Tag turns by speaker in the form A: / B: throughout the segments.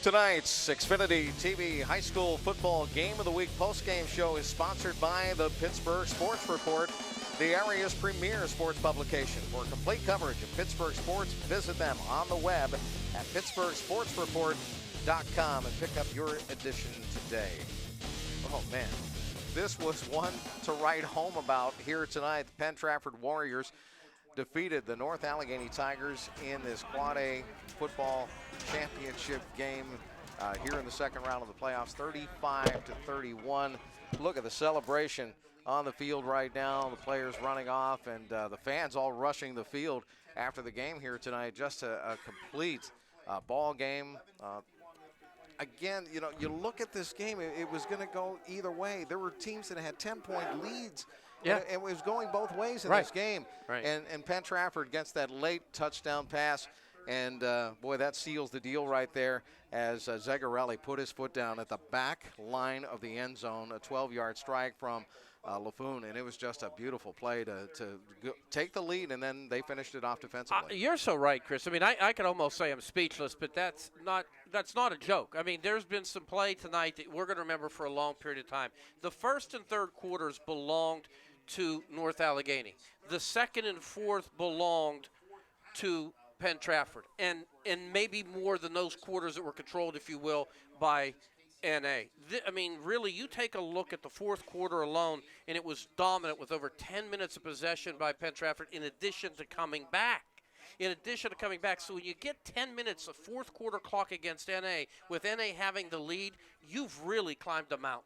A: Tonight's Xfinity TV High School Football Game of the Week postgame show is sponsored by the Pittsburgh Sports Report, the area's premier sports publication. For complete coverage of Pittsburgh sports, visit them on the web at pittsburghsportsreport.com and pick up your edition today. Oh, man. This was one to write home about here tonight. The Penn Trafford Warriors defeated the North Allegheny Tigers in this Quad A football championship game here in the second round of the playoffs, 35-31. Look at the celebration on the field right now. The players running off and the fans all rushing the field after the game here tonight. Just a complete ball game. Again, you know, you look at this game, it was going to go either way. There were teams that had 10-point leads. Yeah. And it was going both ways in this game. Right. And Penn Trafford gets that late touchdown pass. And, boy, that seals the deal right there as Zegarelli put his foot down at the back line of the end zone, a 12-yard strike from LaFoon, and it was just a beautiful play to take the lead, and then they finished it off defensively.
B: You're so right, Chris. I mean, I could almost say I'm speechless, but that's not a joke. I mean, there's been some play tonight that we're going to remember for a long period of time. The first and third quarters belonged to North Allegheny. The second and fourth belonged to Penn Trafford, and maybe more than those quarters that were controlled, if you will, by NA. I mean, really, you take a look at the fourth quarter alone, and it was dominant with over 10 minutes of possession by Penn Trafford in addition to coming back. So when you get 10 minutes of fourth quarter clock against NA, with NA having the lead, you've really climbed a mountain.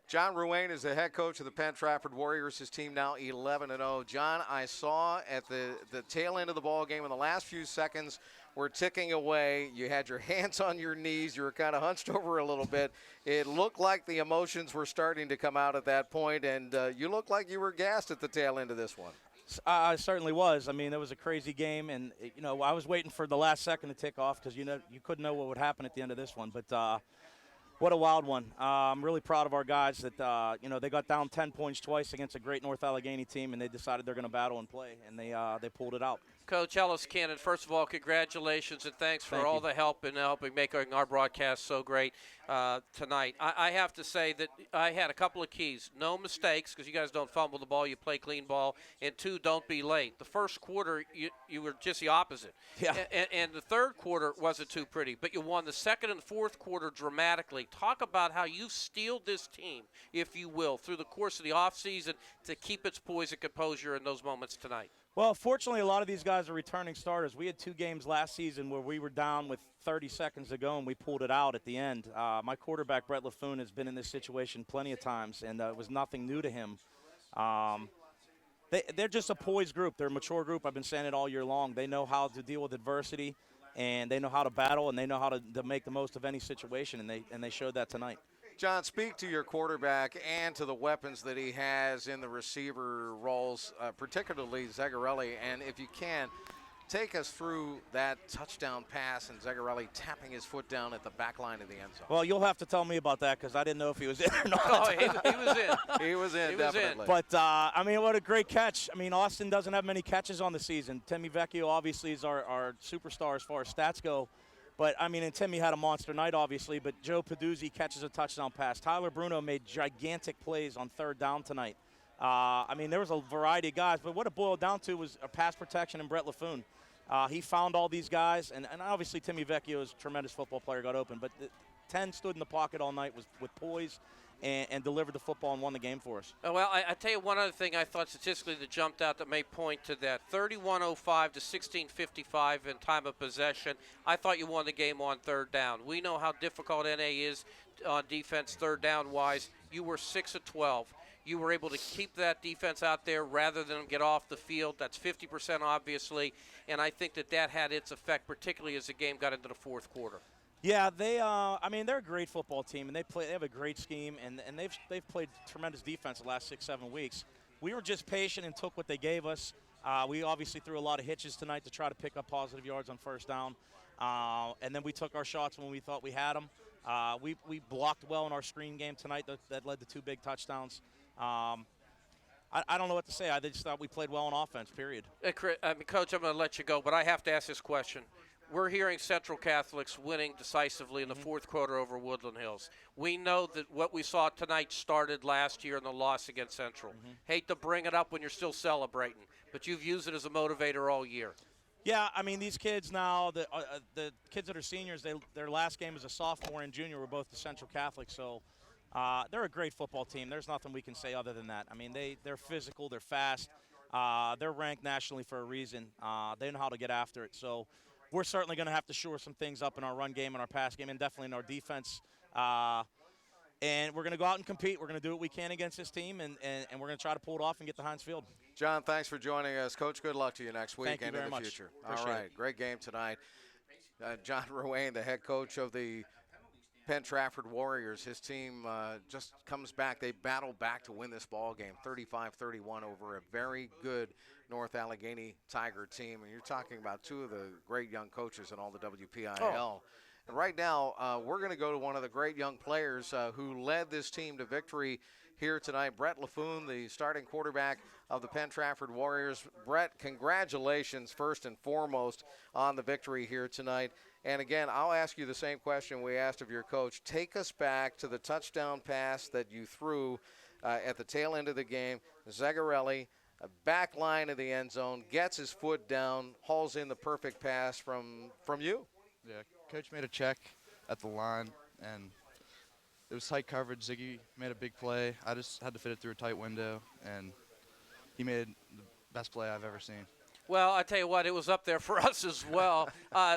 A: John Ruane is the head coach of the Penn Trafford Warriors. His team now 11-0. John, I saw at the tail end of the ball game in the last few seconds were ticking away. You had your hands on your knees. You were kind of hunched over a little bit. It looked like the emotions were starting to come out at that point, and you looked like you were gassed at the tail end of this one.
C: I certainly was. I mean, it was a crazy game, and you know, I was waiting for the last second to tick off because you couldn't know what would happen at the end of this one, but. What a wild one. I'm really proud of our guys that, they got down 10 points twice against a great North Allegheny team, and they decided they're going to battle and play, and they pulled it out.
B: Coach Ellis Cannon, first of all, congratulations and thanks for all the help in helping making our broadcast so great tonight. I have to say that I had a couple of keys. No mistakes, because you guys don't fumble the ball, you play clean ball, and two, don't be late. The first quarter, you were just the opposite.
C: Yeah.
B: And the third quarter wasn't too pretty, but you won the second and fourth quarter dramatically. Talk about how you steeled this team, if you will, through the course of the offseason to keep its poise and composure in those moments tonight.
C: Well, fortunately, a lot of these guys are returning starters. We had 2 games last season where we were down with 30 seconds to go, and we pulled it out at the end. My quarterback, Brett LaFoon, has been in this situation plenty of times, and it was nothing new to him. They're just a poised group. They're a mature group. I've been saying it all year long. They know how to deal with adversity, and they know how to battle, and they know how to make the most of any situation, and they showed that tonight.
A: John, speak to your quarterback and to the weapons that he has in the receiver roles, particularly Zegarelli. And if you can, take us through that touchdown pass and Zegarelli tapping his foot down at the back line of the end zone.
C: Well, you'll have to tell me about that because I didn't know if he was in or not.
B: Oh, he was in.
A: He was in, definitely.
C: But, what a great catch. I mean, Austin doesn't have many catches on the season. Timmy Vecchio obviously is our superstar as far as stats go. But, and Timmy had a monster night, obviously, but Joe Peduzzi catches a touchdown pass. Tyler Bruno made gigantic plays on third down tonight. There was a variety of guys, but what it boiled down to was a pass protection and Brett LaFoon. He found all these guys, and obviously Timmy Vecchio is a tremendous football player, got open, but 10 stood in the pocket all night with poise and delivered the football and won the game for us.
B: Well, I tell you one other thing I thought statistically that jumped out that may point to that. 31:05 to 16:55 in time of possession. I thought you won the game on third down. We know how difficult NA is on defense third down-wise. You were 6 of 12. You were able to keep that defense out there rather than get off the field. That's 50% obviously, and I think that had its effect, particularly as the game got into the fourth quarter.
C: Yeah, they're a great football team, and they have a great scheme, and they've played tremendous defense the last 6-7 weeks. We were just patient and took what they gave us. We obviously threw a lot of hitches tonight to try to pick up positive yards on first down, and then we took our shots when we thought we had them. We blocked well in our screen game tonight that led to 2 big touchdowns. I don't know what to say. I just thought we played well on offense, period.
B: Coach, I'm going to let you go, but I have to ask this question. we're hearing Central Catholics winning decisively in the fourth quarter over Woodland Hills. We know that what we saw tonight started last year in the loss against Central. Hate to bring it up when you're still celebrating, but you've used it as a motivator all year.
C: Yeah, I mean, these kids now, the kids that are seniors, their last game as a sophomore and junior were both the Central Catholic, so they're a great football team. There's nothing we can say other than that. I mean, they're physical, they're fast, they're ranked nationally for a reason. They know how to get after it, so we're certainly going to have to shore some things up in our run game and our pass game and definitely in our defense. And we're going to go out and compete. We're going to do what we can against this team, and we're going to try to pull it off and get to Heinz Field.
A: John, thanks for joining us. Coach, good luck to you next week and in the future. All right, great game tonight. John Ruane, the head coach of the Penn Trafford Warriors, his team just comes back. They battle back to win this ball game, 35-31 over a very good North Allegheny Tiger team. And you're talking about two of the great young coaches in all the WPIL. Oh. And right now, we're going to go to one of the great young players who led this team to victory here tonight, Brett LaFoon, the starting quarterback of the Penn Trafford Warriors. Brett, congratulations first and foremost on the victory here tonight. And again, I'll ask you the same question we asked of your coach. Take us back to the touchdown pass that you threw at the tail end of the game. Zagarelli, a back line of the end zone, gets his foot down, hauls in the perfect pass from you.
D: Yeah, Coach made a check at the line, and it was tight coverage. Ziggy made a big play. I just had to fit it through a tight window, and he made the best play I've ever seen.
B: Well, I tell you what, it was up there for us as well.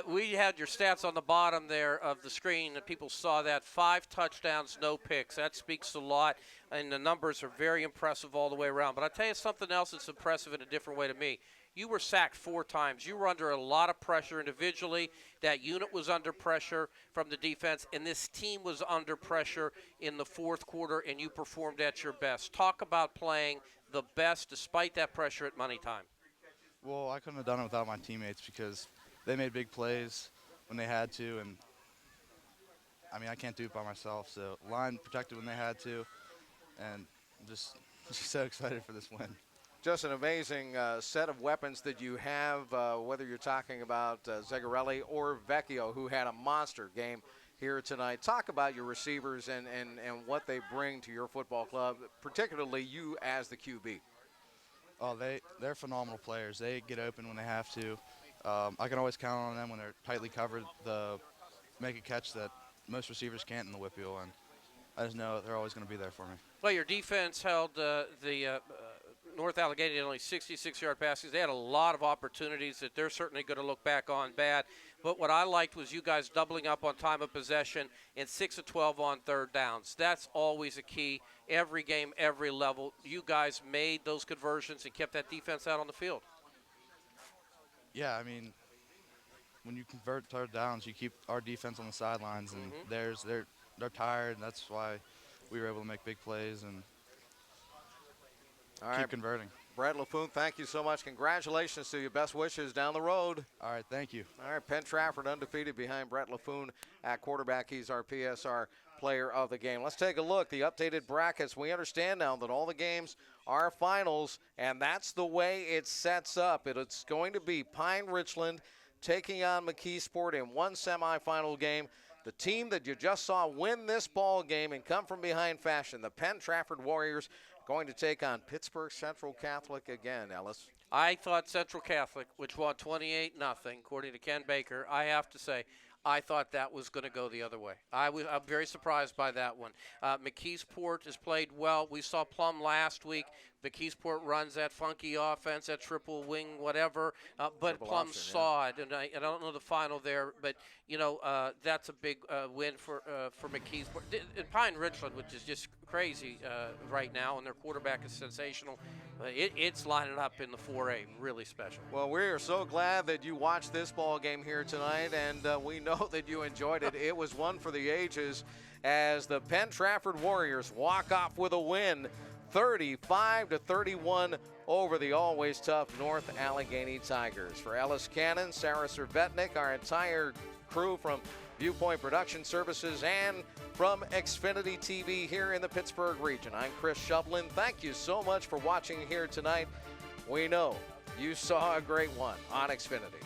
B: We had your stats on the bottom there of the screen, and people saw that. 5 touchdowns, no picks. That speaks a lot, and the numbers are very impressive all the way around. But I'll tell you something else that's impressive in a different way to me. You were sacked 4 times. You were under a lot of pressure individually. That unit was under pressure from the defense, and this team was under pressure in the fourth quarter, and you performed at your best. Talk about playing the best despite that pressure at money time.
D: Well, I couldn't have done it without my teammates because they made big plays when they had to, and I mean, I can't do it by myself. So line protected when they had to, and just so excited for this win.
A: Just an amazing set of weapons that you have, whether you're talking about Zagarelli or Vecchio, who had a monster game here tonight. Talk about your receivers and what they bring to your football club, particularly you as the QB.
D: Oh, they're phenomenal players. They get open when they have to. I can always count on them when they're tightly covered to make a catch that most receivers can't in the whip-wheel, and I just know they're always going to be there for me.
B: Well, your defense held the North Allegheny only 66-yard passes. They had a lot of opportunities that they're certainly going to look back on bad. But what I liked was you guys doubling up on time of possession and 6 of 12 on third downs. That's always a key. Every game, every level, you guys made those conversions and kept that defense out on the field.
D: Yeah, I mean, when you convert third downs, you keep our defense on the sidelines, and they're tired, and that's why we were able to make big plays and keep converting.
A: Brett LaFoon, thank you so much. Congratulations to you. Best wishes down the road.
D: All right, thank you.
A: All right, Penn Trafford undefeated behind Brett LaFoon at quarterback. He's our PSR player of the game. Let's take a look. The updated brackets. We understand now that all the games are finals, and that's the way it sets up. It's going to be Pine Richland taking on McKeesport in one semifinal game. The team that you just saw win this ball game and come from behind fashion, the Penn Trafford Warriors, going to take on Pittsburgh Central Catholic again, Ellis.
B: I thought Central Catholic, which won 28-0, according to Ken Baker, I have to say, I thought that was going to go the other way. I'm very surprised by that one. McKeesport has played well. We saw Plum last week. McKeesport runs that funky offense, that triple wing, whatever. But Plum saw it, and I don't know the final there, but that's a big win for McKeesport. And Pine Richland, which is just crazy right now, and their quarterback is sensational. It's lining up in the 4A, really special.
A: Well, we are so glad that you watched this ball game here tonight, and we know that you enjoyed it. It was one for the ages as the Penn Trafford Warriors walk off with a win, 35-31 over the always tough North Allegheny Tigers. For Ellis Cannon, Sarah Servetnik, our entire crew from Viewpoint Production Services and from Xfinity TV here in the Pittsburgh region, I'm Chris Shovlin. Thank you so much for watching here tonight. We know you saw a great one on Xfinity.